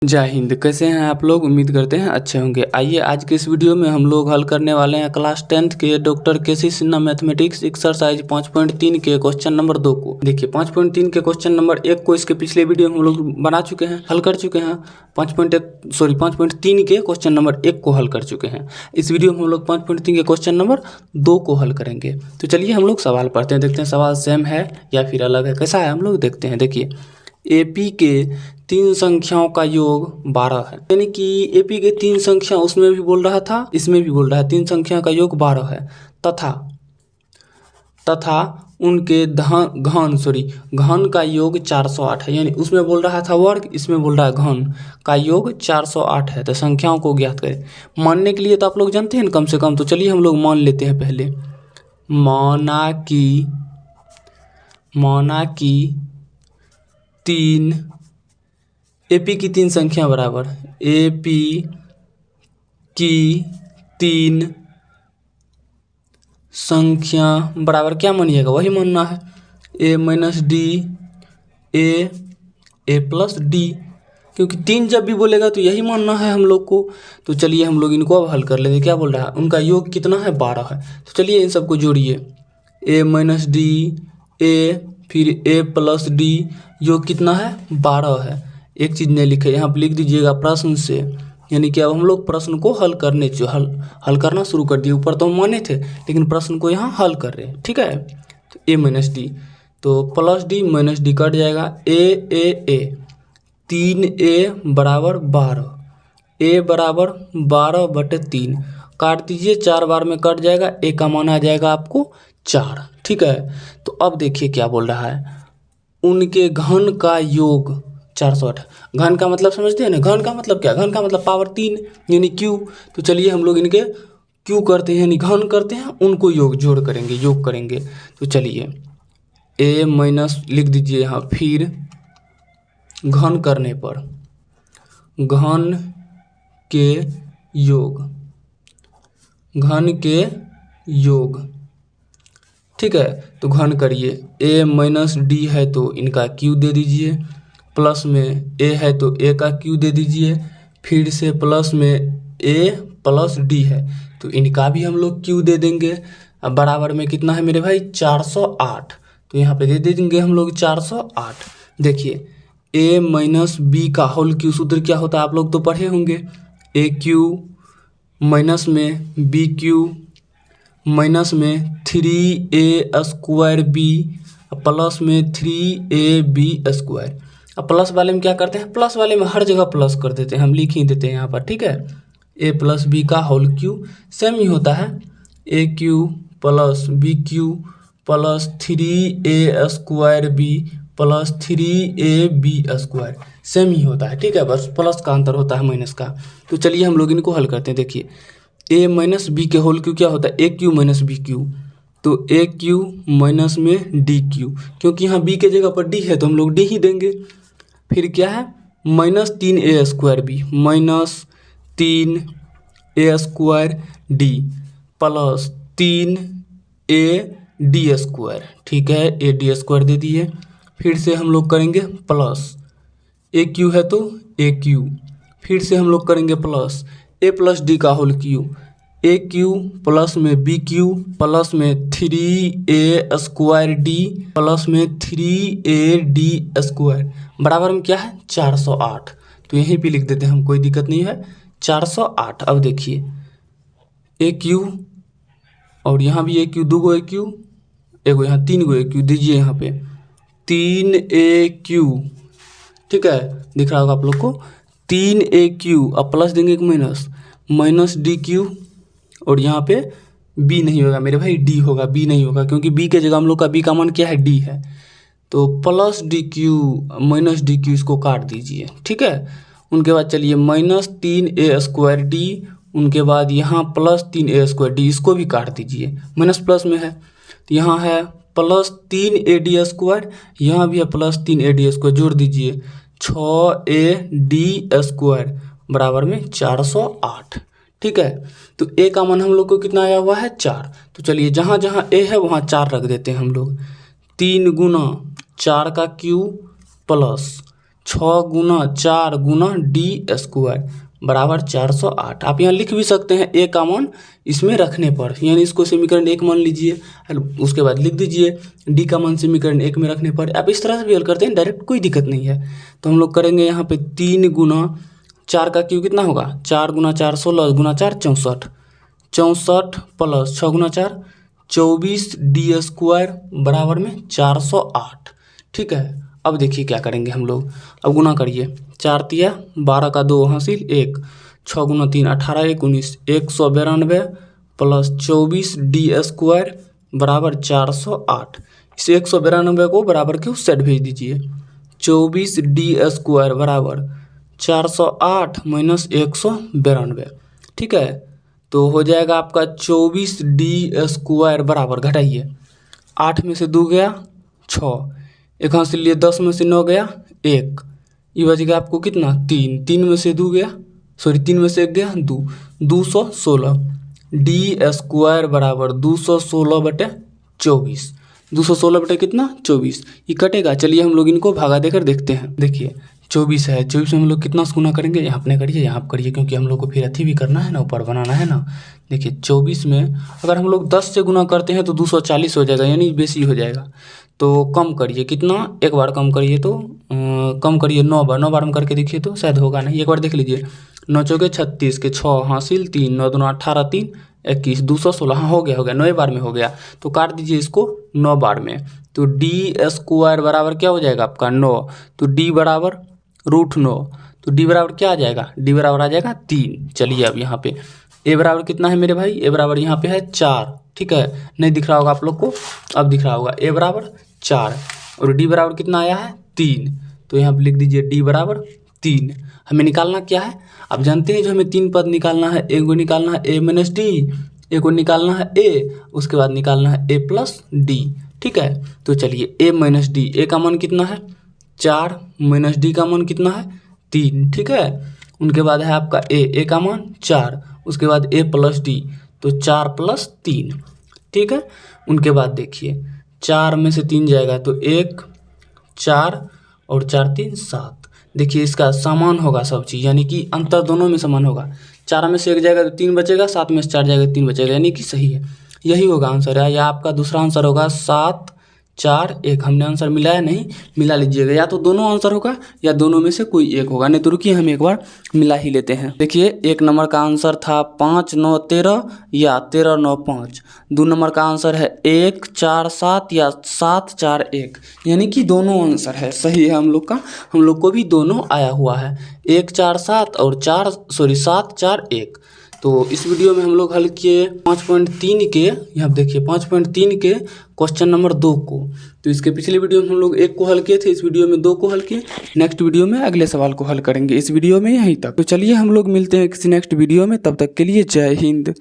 जय हिंद। कैसे हैं आप लोग? उम्मीद करते हैं अच्छे होंगे। आइए आज के इस वीडियो में हम लोग हल करने वाले हैं क्लास 10th के डॉक्टर केसी सिन्हा मैथमेटिक्स एक्सरसाइज 5.3 के क्वेश्चन नंबर 2 को। देखिए 5.3 के क्वेश्चन नंबर 1 को इसके पिछले वीडियो में हम लोग बना चुके हैं, हल कर चुके हैं। 5.3 के क्वेश्चन नंबर 1 को हल कर चुके हैं। इस वीडियो में हम लोग 5.3 के क्वेश्चन नंबर 2 को हल करेंगे। तो चलिए हम लोग सवाल पढ़ते हैं, देखते हैं सवाल सेम है या फिर अलग है, कैसा है हम लोग देखते हैं। देखिए एपी के 3 संख्याओं का योग 12 है, यानी कि एपी के 3 संख्या उसमें भी बोल रहा था, इसमें भी बोल रहा है 3 संख्या का योग 12 है तथा उनके घन का योग 408 है। यानी उसमें बोल रहा था वर्ग, इसमें बोल रहा है घन का योग 408 है। तो संख्याओं को ज्ञात करें। मानने के लिए तो आप लोग जानते हैं ना कम से कम, तो चलिए हम लोग मान लेते हैं पहले। माना कि 3 एपी की 3 संख्या बराबर एपी की 3 संख्या बराबर क्या मानिएगा, वही मानना है a minus d a plus d, क्योंकि 3 जब भी बोलेगा तो यही मानना है हम लोग को। तो चलिए हम लोग इनको अब हल कर लेंगे। क्या बोल रहा है, उनका योग कितना है 12 है। तो चलिए इन सबको जोड़िए, ए माइनस डी ए फिर ए प्लस डी, योग कितना है 12 है। एक चीज़ नहीं लिखे यहाँ पर, लिख दीजिएगा प्रश्न से, यानी कि अब हम लोग प्रश्न को हल करना शुरू कर दिए। ऊपर तो हम माने थे लेकिन प्रश्न को यहाँ हल कर रहे हैं, ठीक है। तो ए माइनस डी, तो plus D minus D cut जाएगा, ए 3a बराबर 12, ए बराबर 12/3 काट दीजिए, 4 बार में कट जाएगा, ए का मान आ जाएगा आपको 4, ठीक है। तो अब देखिए क्या बोल रहा है, उनके घन का योग 408। घन का मतलब समझते हैं ना, घन का मतलब क्या, घन का मतलब पावर 3 यानी क्यू। तो चलिए हम लोग इनके क्यू करते हैं यानी घन करते हैं, उनको योग करेंगे। तो चलिए ए माइनस लिख दीजिए यहाँ, फिर घन करने पर घन के योग, ठीक है। तो घन करिए, ए माइनस डी है तो इनका क्यू दे दीजिए, प्लस में ए है तो ए का क्यू दे दीजिए, फिर से प्लस में ए प्लस डी है तो इनका भी हम लोग क्यू दे देंगे। अब बराबर में कितना है मेरे भाई 408, तो यहाँ पे दे देंगे हम लोग 408। देखिए ए माइनस बी का होल क्यू सूत्र क्या होता है, आप लोग तो पढ़े होंगे, ए क्यू माइनस में बी क्यू माइनस में 3a² बी प्लस में 3ab²। अब प्लस वाले में क्या करते हैं, प्लस वाले में हर जगह प्लस कर देते हैं, हम लिख ही देते हैं यहाँ पर, ठीक है। a प्लस बी का होल क्यू सेम ही होता है, a cube plus b cube plus 3a² b plus 3ab², same ही होता है, ठीक है। बस प्लस का अंतर होता है माइनस का। तो चलिए हम लोग इनको हल करते हैं। देखिए ए माइनस बी के होल क्यू क्या होता है, a Q minus B Q, तो ए क्यू माइनस में डी क्यू, क्योंकि यहाँ बी के जगह पर डी है तो हम लोग डी ही देंगे। फिर क्या है minus 3a² b minus 3a² d plus 3a² ठीक है, a² दे दिए। फिर से हम लोग करेंगे प्लस, ए क्यू है तो ए क्यू, फिर से हम लोग करेंगे प्लस ए प्लस डी का होल क्यू, ए क्यू प्लस में बी क्यू प्लस में 3a² डी प्लस में 3ad² बराबर में क्या है 408। तो यहीं पे लिख देते हैं हम, कोई दिक्कत नहीं है 408। अब देखिए ए क्यू और यहाँ भी ए क्यू, 2 गो ए क्यू, एगो यहाँ 3 गो ए क्यू दीजिए, यहाँ पे 3a², ठीक है, दिख रहा होगा आप लोग को 3a²। अब प्लस देंगे एक माइनस डी क्यू, और यहाँ पे बी नहीं होगा मेरे भाई, डी होगा, बी नहीं होगा, क्योंकि बी के जगह हम लोग का बी का मान क्या है डी है। तो plus D Q minus D Q इसको काट दीजिए, ठीक है। उनके बाद चलिए माइनस 3a² डी, उनके बाद यहाँ प्लस 3a² डी, इसको भी काट दीजिए, माइनस प्लस में है। तो यहाँ है प्लस 3ad², यहाँ भी है प्लस 3ad², जोड़ दीजिए 6ad² बराबर में 408, ठीक है। तो ए का मान हम लोग को कितना आया हुआ है 4। तो चलिए जहाँ जहाँ ए है वहाँ 4 रख देते हैं हम लोग, 3 गुना 4 का क्यू प्लस 6 गुना 4 गुना डी स्क्वायर बराबर 408। आप यहाँ लिख भी सकते हैं ए का मान इसमें रखने पर, यानी इसको समीकरण 1 मान लीजिए, उसके बाद लिख दीजिए डी का मान समीकरण 1 में रखने पर। आप इस तरह से भी हल करते हैं डायरेक्ट, कोई दिक्कत नहीं है। तो हम लोग करेंगे यहाँ पे 3 गुना 4 का क्यू कितना होगा, 4 गुना 4 16 गुना 4 64, 64 प्लस 6 गुना 4 24 डी स्क्वायर बराबर में 408। ठीक है, अब देखिए क्या करेंगे हम लोग, अब गुना करिए, 4 तिया 12 का 2 हासिल 1, 6 गुना 3 18 1 19, 192 प्लस 24 डी स्क्वायर बराबर 408। इस 192 को बराबर के उस साइड भेज दीजिए, 24 डी स्क्वायर बराबर 408 माइनस 192। ठीक है, तो हो जाएगा आपका 24 डी स्क्वायर बराबर, घटाइए 8 में से 2 गया 6, एक हासिल लिए 10 में से 9 गया 1, ये बच गया आपको कितना 3, 3 में से 2 गया, सॉरी 3 में से 1 गया 2, 216 डी स्क्वायर बराबर 216 बटे 24, 216 बटे कितना 24, ये कटेगा। चलिए हम लोग इनको भागा देकर देखते हैं। देखिए 24 है, 24 में हम लोग कितना गुना करेंगे, यहाँ अपने करिए यहाँ आप करिए, क्योंकि हम लोग को फिर अथी भी करना है ना, ऊपर बनाना है ना। देखिए 24 में अगर हम लोग 10 से गुना करते हैं तो 240 हो जाएगा, यानी बेसी हो जाएगा। तो कम करिए, कितना, एक बार कम करिए तो कम करिए 9 बार, 9 बार में करके देखिए तो शायद होगा नहीं। एक बार देख लीजिए, 9 चौके 36 के 6 हासिल 3, 9 दूना 18 3 21, 216, हाँ हो गया 9 बार में हो गया। तो काट दीजिए इसको 9 बार में, तो डी स्क्वायर बराबर क्या हो जाएगा आपका 9, तो डी बराबर √9, तो डी बराबर क्या आ जाएगा, डी बराबर आ जाएगा 3। चलिए अब यहाँ पे ए बराबर कितना है मेरे भाई, ए बराबर यहाँ पे है 4। ठीक है, नहीं दिख रहा होगा आप लोग को, अब दिख रहा होगा, ए बराबर 4 और डी बराबर कितना आया है 3, तो यहाँ पे लिख दीजिए डी बराबर 3। हमें निकालना क्या है, आप जानते हैं जो हमें 3 पद निकालना है, एक को निकालना है ए माइनस डी, एक को निकालना है ए, उसके बाद निकालना है ए प्लस डी। ठीक है, तो चलिए ए माइनस डी, ए का मान कितना है 4 माइनस डी का मान कितना है 3। ठीक है, उनके बाद है आपका ए का मान 4, उसके बाद ए प्लस डी, तो 4 प्लस 3। ठीक है, उनके बाद देखिए 4 में से 3 जाएगा तो 1 4 और 4 3 7। देखिए इसका समान होगा सब चीज़, यानी कि अंतर दोनों में समान होगा। 4 में से 1 जाएगा तो 3 बचेगा, 7 में से 4 जाएगा 3 बचेगा, यानी कि सही है। यही होगा आंसर है, या आपका दूसरा आंसर होगा 7 4 1। हमने आंसर मिलाया नहीं, मिला लीजिएगा, या तो दोनों आंसर होगा या दोनों में से कोई एक होगा, नहीं तो रुकिए हम एक बार मिला ही लेते हैं। देखिए 1 नंबर का आंसर था 5 9 13 या 13 9 5। 2 नंबर का आंसर है 1 4 7 या 7 4 1, यानी कि दोनों आंसर है, सही है हम लोग का, हम लोग को भी दोनों आया हुआ है, 1 4 7 और 7 4 1। तो इस वीडियो में हम लोग हल किए 5.3 के, यहाँ देखिए 5.3 के क्वेश्चन नंबर 2 को। तो इसके पिछले वीडियो में हम लोग 1 को हल किए थे, इस वीडियो में 2 को हल किए। नेक्स्ट वीडियो में अगले सवाल को हल करेंगे, इस वीडियो में यहीं तक। तो चलिए हम लोग मिलते हैं किसी नेक्स्ट वीडियो में, तब तक के लिए जय हिंद।